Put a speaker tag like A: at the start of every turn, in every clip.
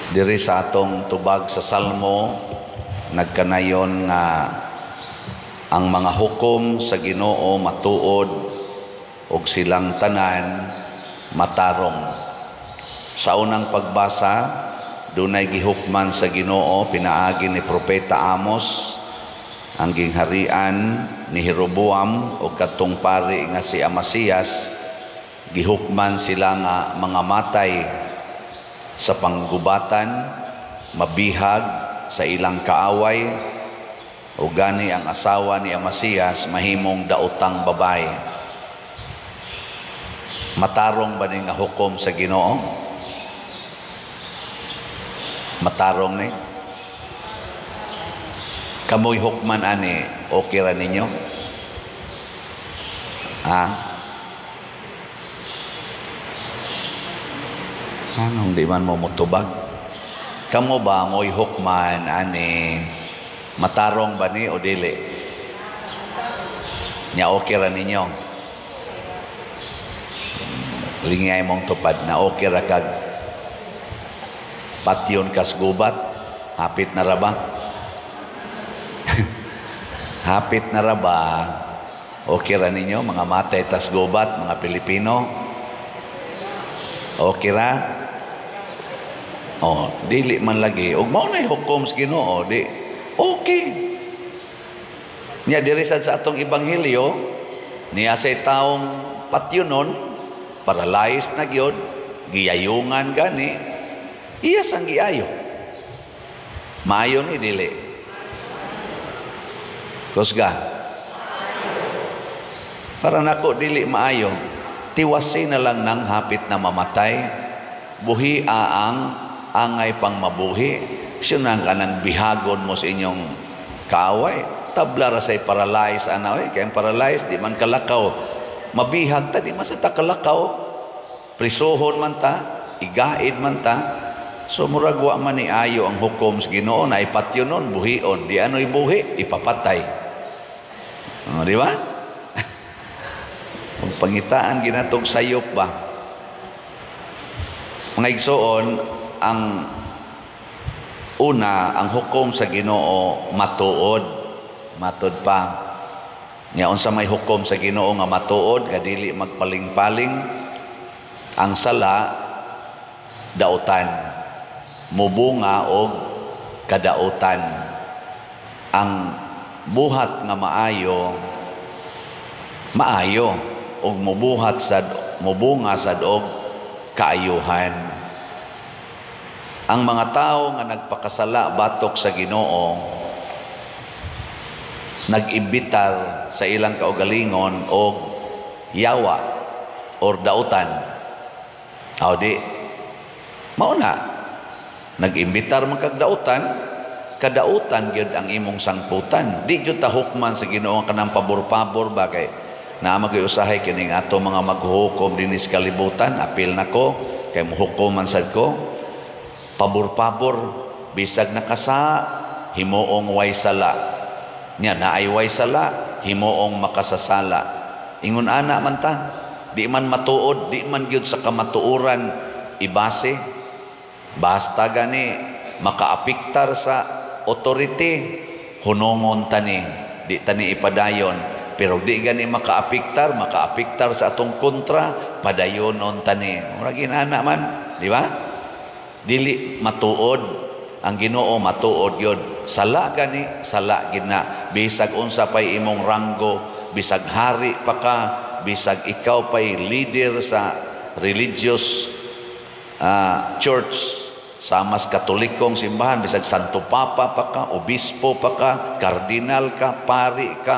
A: Diri sa atong tubag sa Salmo nagkanayon nga ang mga hukom sa Ginoo matuod ug silang tanan matarong. Sa unang pagbasa, dunay gihukman sa Ginoo pinaagi ni Propeta Amos ang gingharian ni Jeroboam o katong pari nga si Amasiyas. Gihukman sila nga mga matay sa panggubatan, mabihag sa ilang kaaway, o gani ang asawa ni Amasiyas mahimong daotang babae. Matarong ba ni nga hukom sa Ginoo? Matarong ni? Kamoy hukman ani, okay ra ninyo? Ha? Anong di man mo mutubag? Kamo ba mo'y hukman ani, matarong ba ni o dili? Nya okay ra ninyo? Lingay mong tupad na okay ra kag patyon kas gubat, hapit na ra ba? Hapit na ra ba? Okay ra ninyo mga matay tas gubat, mga Pilipino? Okay ra? Oh, dili man lagi. Ug mao nay hukom sa Ginoo, di okay. Nya diri sa atong ebanghelyo, niya say taong patyonon, paralyzed na gyud, giyayungan gani, iya sang giayo. Maayo ni dili. Kusga. Para nako dili maayo. Tiwasin na lang nang hapit na mamatay. Buhi ang angay pang mabuhi. Sinang ka nang bihagon mo sa inyong kaaway. Tabla ra say paralyzed anaw. Kaya paralyzed, di man kalakaw. Mabihag ta, di man sa takalakaw. Prisuhon man ta, igaid man ta. So muragwa man ni ayo ang hukom sa Ginoo na ipatyonon, buhion. Di ano'y buhi, ipapatay. Di ba? Pangitaan ginatog sayop ba? Mga igsoon, ang una, ang hukom sa Ginoo matuod. Matud pa. Nya unsa may hukom sa Ginoo nga matuod, kadili magpaling-paling. Ang sala dautan, mubunga og kadautan. Ang buhat nga maayo og mubuhat sad mubunga sad og kaayuhan. Ang mga tao nga nagpakasala batok sa Ginoo nag-imbitar sa ilang kaugalingon og yawa or dautan. Aw di mao na nag-imbitar man kag dautan, kadautan gyud ang imong sangputan. Di gyud ta hukman sa Ginoo kanang pabor-pabor ba kay na magiusahay kining ato mga maghukom dinis kalibutan. Apil nako kay muhukoman sad ko. Pabor-pabor bisag nakasa himuong way sala. Nya naay way sala himuong makasasala. Ingon ana man ta, di man matuod, di man gyud sa kamatuoran ibase. Basta gani makaapiktar sa authority, hunongon tani, di tani ipadayon. Pero di gani makaapiktar sa atong kontra, padayonon tani. Mura ginana man, di ba? Dili matuod ang Ginoo, matuod yun. Sala gani, sala gina. Bisag unsa pay imong ranggo, bisag hari pa ka, bisag ikaw pay leader sa religious church, sa mas katolikong simbahan, bisag Santo Papa pa ka, obispo pa ka, kardinal ka, pari ka,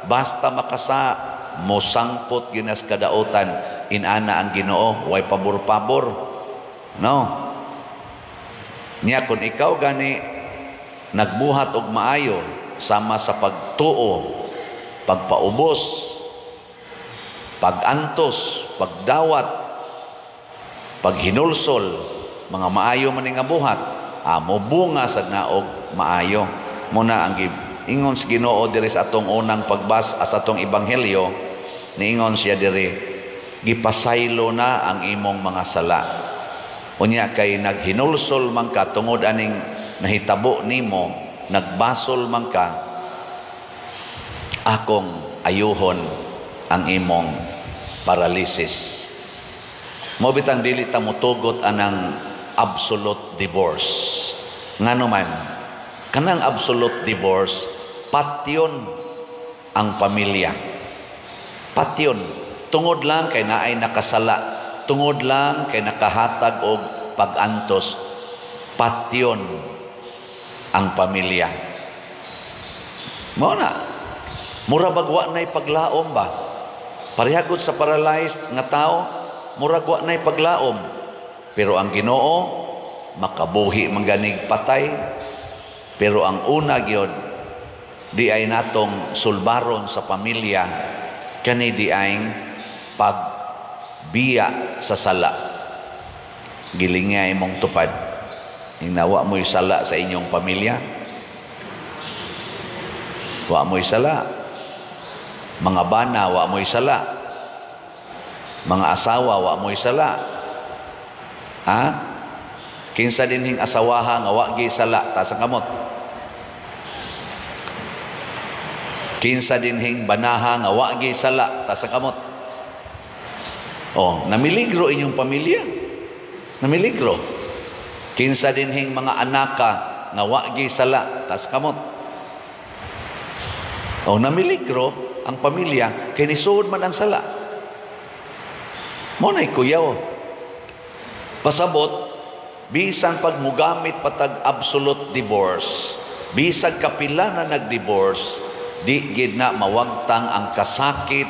A: basta makasa mosangpot ginas kadautan, inana ang Ginoo, way pabor-pabor. No? Nya kung ikaw gani nagbuhat og maayo sama sa pagtuo, pagpaubos, pagantos, pagdawat, paghinulsol, mga maayo man nga buhat, mobunga sad na og maayo. Muna ang ingon sa Ginoo diri sa atong unang pagbasa sa atong ebanghelyo, niingon siya diri, gipasaylo na ang imong mga sala. Unya kay naghinulsol man ka tungod aning nahitabo nimo, nagbasol man ka, akong ayuhon ang imong paralysis. Mo bitang dili ta motugot anang absolute divorce. Ngano man, kanang absolute divorce, patyon ang pamilya. Patyon. Tungod lang kay naay nakasala. Tungod lang kay nakahatag og pag-antos. Patyon ang pamilya. Mao na. Mura bagwa na'y paglaom ba? Parihagod sa paralyzed nga tao, mura bagwa na'y paglaom. Pero ang Ginoo makabuhi mangganig patay. Pero ang una gyud di ay natong sulbaron sa pamilya, kani di ay pagbiya sa sala. Gilingay mong tupad. Hinawa mo'y sala sa inyong pamilya. Wa mo'y sala. Mga bana, wa mo'y sala. Mga asawa, wa mo'y sala. Ha? Kinsa dinhing asawaha nga wa gi sala ta sa kamot. Kinsa dinhing banaha nga wa gi sala ta sa kamot. Oh, namiligro inyong pamilya. Namiligro. Kinsa dinhing mga anaka nga wa gi sala ta sa kamot. Oh, namiligro ang pamilya kay nisuod man ang sala. Mo nay kuyaw. Pasabot bisan pag mugamit patag absolute divorce, bisag kapila na nag-divorce, di gid na mawagtang ang kasakit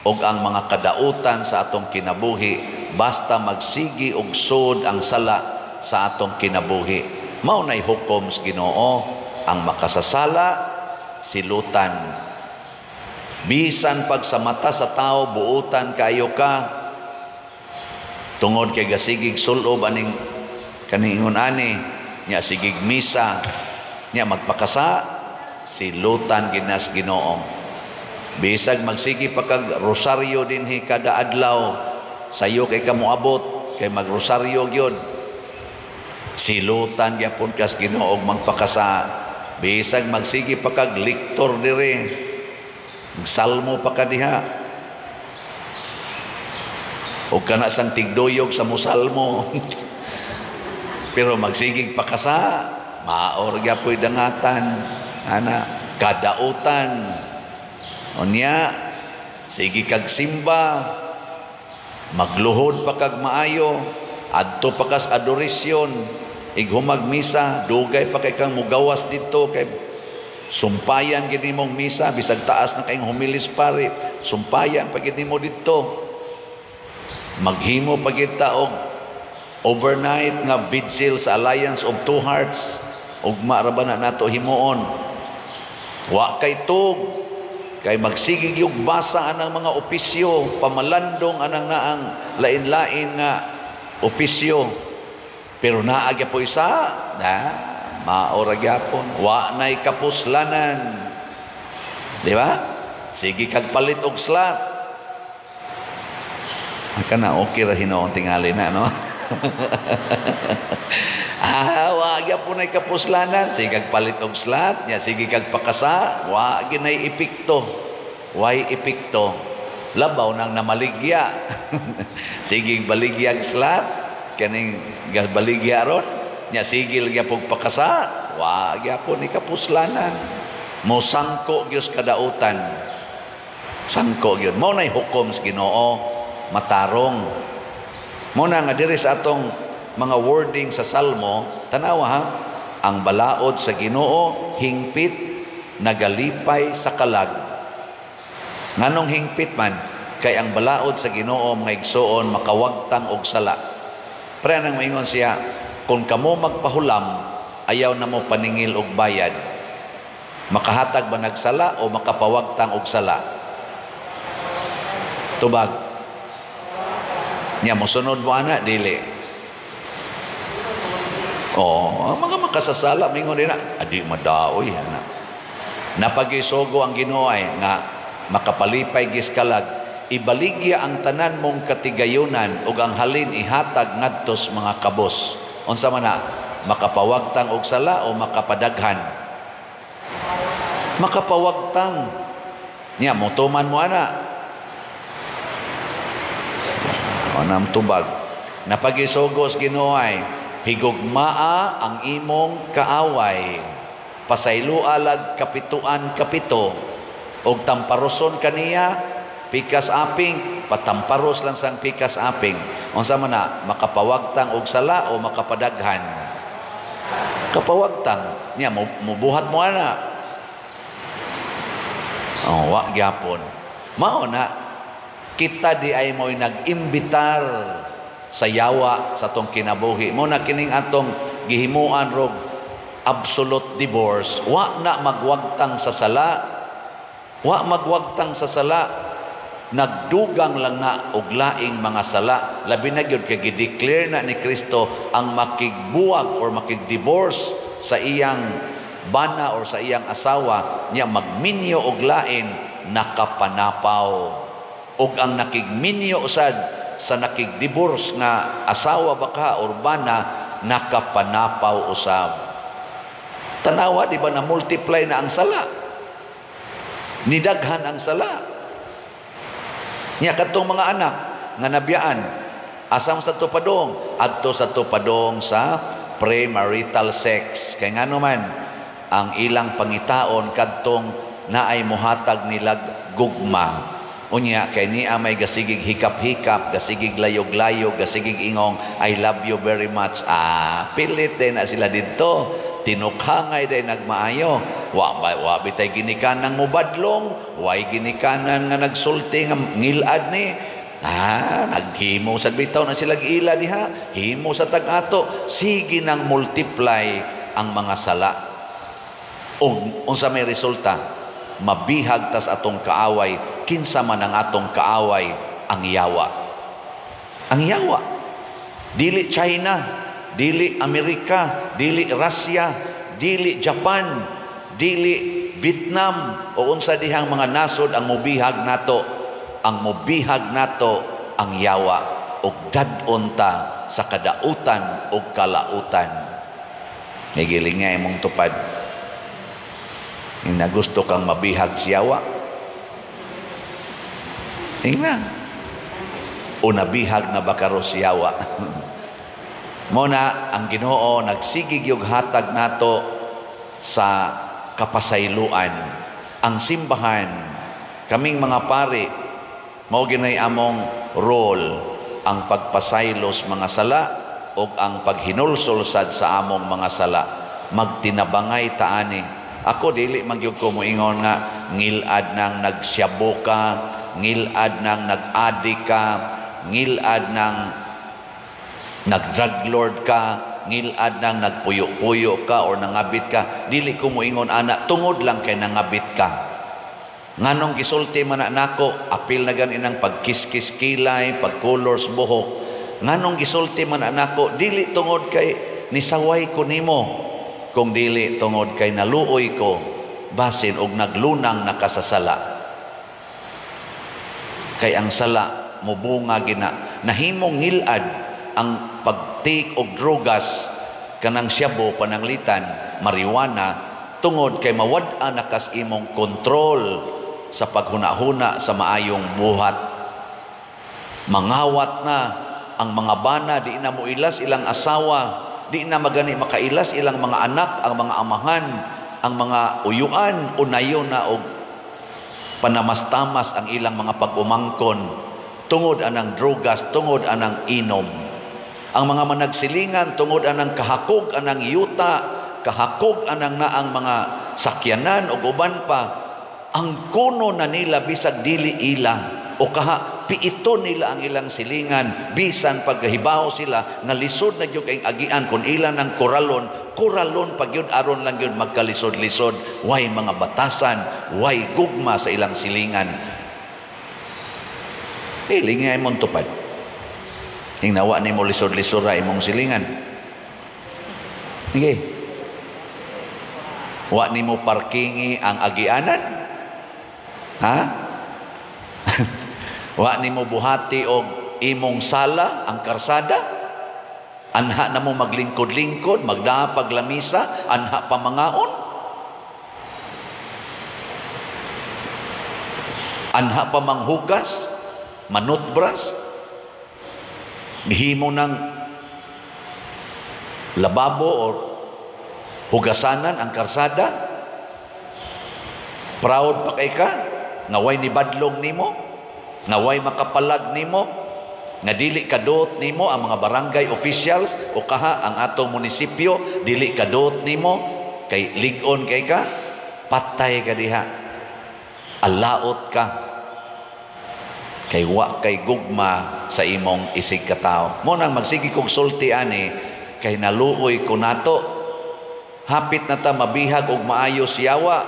A: o ang mga kadautan sa atong kinabuhi basta magsigi og sud ang sala sa atong kinabuhi. Mao nay hukom sa Ginoo, ang makasasala silutan. Bisan pag sa mata sa tao buutan kayo ka, tungod kay gasigig sulob aning kaningon ani nya sigig misa nya magpakasa, silutan ginas Ginoo. Bisag magsigi pa kag rosaryo dinhi kada adlaw, sayo kay kamoabot kay magrosaryo gyud, silutan gyapon kas Ginoo magpakasa. Bisag magsigi pa kag lektor dire, magsalmo pa ka diha, o kana sang tigdoyog sa musalmo pero magsigig pakasa, maor gyapoy dangatan ana kadautan. Unya sige kag simba, magluhod pa kag maayo, adto pa kas adorisyon, ighumag misa, dugay pa kay kang mugawas dito kay sumpayan gid nimong misa, bisag taas na kayong humilis pare, sumpayan pa gid nimo dito. Maghimo pa gid ta og overnight nga vigil sa Alliance of Two Hearts, ugma ra ba na nato himuon. Wa kay tug kay magsigig yung basa anang mga opisyo, pamalandong anang naang lain-lain nga opisyo. Pero naagya po isa, na maora gyapon, wa nay kapuslanan. Di ba? Sige kag palit og slat. Aka na okay ra hinoon tingali na, no? Wa gyapon nay kapuslanan, sige kag palit og slat, nya sige kag pakasa, wa ginay epekto. Why epekto? Labaw nang namaligya. Sige baligyag slat, kaning baligya ron, nya sigil gyapon pakasa, wa gyapon ni kapuslanan. Mo sangko gyud kadautan. Sangko gyud. Mao nay hukom sa Ginoo, matarong. Muna nga diri sa atong mga wording sa Salmo, tanawa ha, ang balaod sa Ginoo hingpit nagalipay sa kalag. Nganong hingpit man? Kay ang balaod sa Ginoo mga igsoon makawagtang og sala. Pre nang maingon siya, kung kamo magpahulam, ayaw na mo paningil og bayad. Makahatag ba nagsala o makapawagtang og sala? Tubag. Nya mosunod mo ana dili. Ang mga makasasala mingon din na, adi madaoy ana. Napagisogo ang Ginoo ay nga makapalipay giskalag, ibaligya ang tanan mong katigayunan ug ang halin ihatag ngadtos mga kabos. Unsa man na? Makapawagtang og sala o makapadaghan? Makapawagtang. Niya, mutuman mo ana. Manam tubag. Napagisugos Ginoo, higugmaa ang imong kaaway. Pasayloa lag kapituan kapito. Og tamparoson kaniya, pikas aping, patamparos lang sang pikas aping. Unsa man na? Makapawagtang og sala o makapadaghan? Kapawagtang. Niya, mubuhat mo ana. Wa gyapon. Mao na kita di ay mo'y nag-imbitar sa yawa sa tong kinabuhi. Mo na kining atong gihimuan rog absolute divorce. Wa na magwagtang sa sala. Wa magwagtang sa sala. Nagdugang lang na og laing mga sala. Labi na gyud kay gi-declare na ni Kristo ang makigbuwag or makigdivorce sa iyang bana or sa iyang asawa niya magminyo og lain nakapanapaw. Og ang nakigminyo usad sa nakigdivorce nga asawa baka or bana nakapanapaw usab. Tanawa di ba na multiply na ang sala? Nidaghan ang sala. Niya katong mga anak nga nabiyaan, asam sa tupadong, adto sa tupadong sa premarital sex. Kay ngano man ang ilang pangitaon kadtong naay mohatag nilag gugma. Unya kay niya may gasigig hikap-hikap, gasigig layog-layog, gasigig ingong I love you very much. Pilit din na sila dito. Tinukhangay din nagmaayo. Wa bitay ginikanan mo badlong, way ginikanan nga nagsulti nga ngilad ni. Naghimo sa bitaw na sila ila diha. Himo sa tag-ato. Sige nang multiply ang mga sala. Unsa may resulta? Mabihag tas atong kaaway, kinsa man ang atong kaaway, ang yawa. Ang yawa. Dili China, dili Amerika, dili Russia, dili Japan, dili Vietnam, o unsa dihang mga nasod ang mubihag nato. Ang mubihag nato ang yawa, ug dad-on ta sa kadautan ug kalautan. Nagiling nga imong tupad. Na gusto kang mabihag siyawa. Tingnan. O nabihag na bakaro siyawa. Muna ang Ginoo nagsigig yung hatag nato sa kapasayloan. Ang simbahan, kaming mga pari, mao ginay among role ang pagpasaylos mga sala o ang paghinulsulsad sa among mga sala. Magtinabangay taani. Ako dili magyud ko moingon nga ngilad nang nagsyabo ka, ngilad nang nag-adik ka, ngilad nang nag-drug lord ka, ngilad nang nagpuyo-puyo ka or nangabit ka. Dili ko moingon ana tungod lang kay nangabit ka. Nganong gisulti man nako, apil na ganinang pagkiskis kilay, pagcolors buhok. Nganong gisulti man nako, dili tungod kay nisaway ko nimo. Kung dili tungod kay naluoy ko basin og naglunang nakasasala. Kay ang sala mubunga gina nahimong ngilad ang pagtik og drogas kanang syabo pananglitan marijuana tungod kay mawad-an nakas imong kontrol sa paghuna-huna sa maayong buhat. Mangawat na ang mga bana, di na mo ilas ilang asawa, di na magani makailas ilang mga anak, ang mga amahan, ang mga uyuan, unayon na og panamastamas ang ilang mga pag-umangkon, tungod anang drogas, tungod anang inom. Ang mga managsilingan, tungod anang kahakog, anang yuta, kahakog anang naang mga sakyanan o uban pa, ang kuno na nila bisag dili ila o piito nila ang ilang silingan bisan pagkahibaw sila nga lisod na gyud kay agian kun ila ng koralon pag yun aron lang yun magkalisod-lisod, way mga batasan, way gugma sa ilang silingan. Nga imong tupad hingnawa ni mo lisod-lisod ra imong silingan. Sige, wa ni mo parkingi ang agianan, ha? Wa nimo buhati og imong sala ang karsada. Anha na mo maglingkod-lingkod, magdapag lamisa, anha pa mangaon. Anha pa manghugas, manutbras. Gihimo ng lababo o hugasanan ang karsada. Proud pa kay ka, ngaway ni badlong nimo, ngaway makapalag nimo, nga dili kadot nimo ang mga barangay officials o kaha ang atong munisipyo, dili kadot nimo, kay ligon kay ka, patay ka diha. Alaot ka. Kay wa kay gugma sa imong isig katao. Mo nang magsigi kog sulti ani, kay naluoy ko nato. Hapit na ta mabihag og maayo si yawa.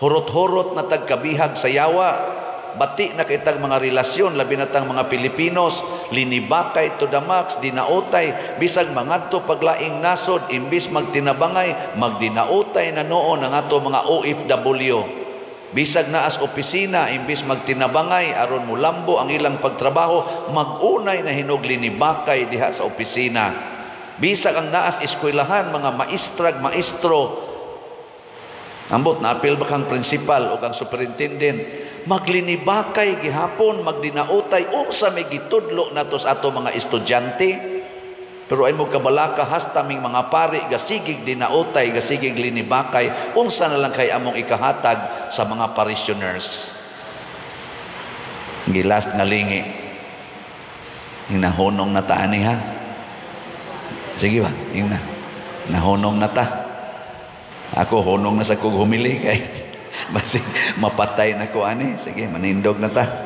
A: Hurot-hurot na tagkabihag sa yawa. Bati na kitang mga relasyon, labi na tang mga Pilipinos, linibakay to the max, dinautay, bisag mangadto paglaing nasod, imbis magtinabangay, magdinautay na noon ang ato mga OFW. Bisag naas opisina, imbis magtinabangay, aron mulambo ang ilang pagtrabaho, magunay na hinog linibakay diha sa opisina. Bisag ang naas eskwelahan, mga maestrag, maestro, ambot na apil ba kang principal o kang superintendent, maglinibakay gihapon, magdinautay, unsa may gitudlo natos ato mga estudyante. Pero ay mo kabalaka, hasta ming mga pari, gasigig dinautay, gasigig linibakay, unsa na lang kay among ikahatag sa mga parishioners. Gilas nga lingi, hinahunong na ta ani ha. Sige ba, yun na, nahunong na ta. Ako hunong na sa kog humili kay basi mapatay na ko ani. Sige, manindog na ta.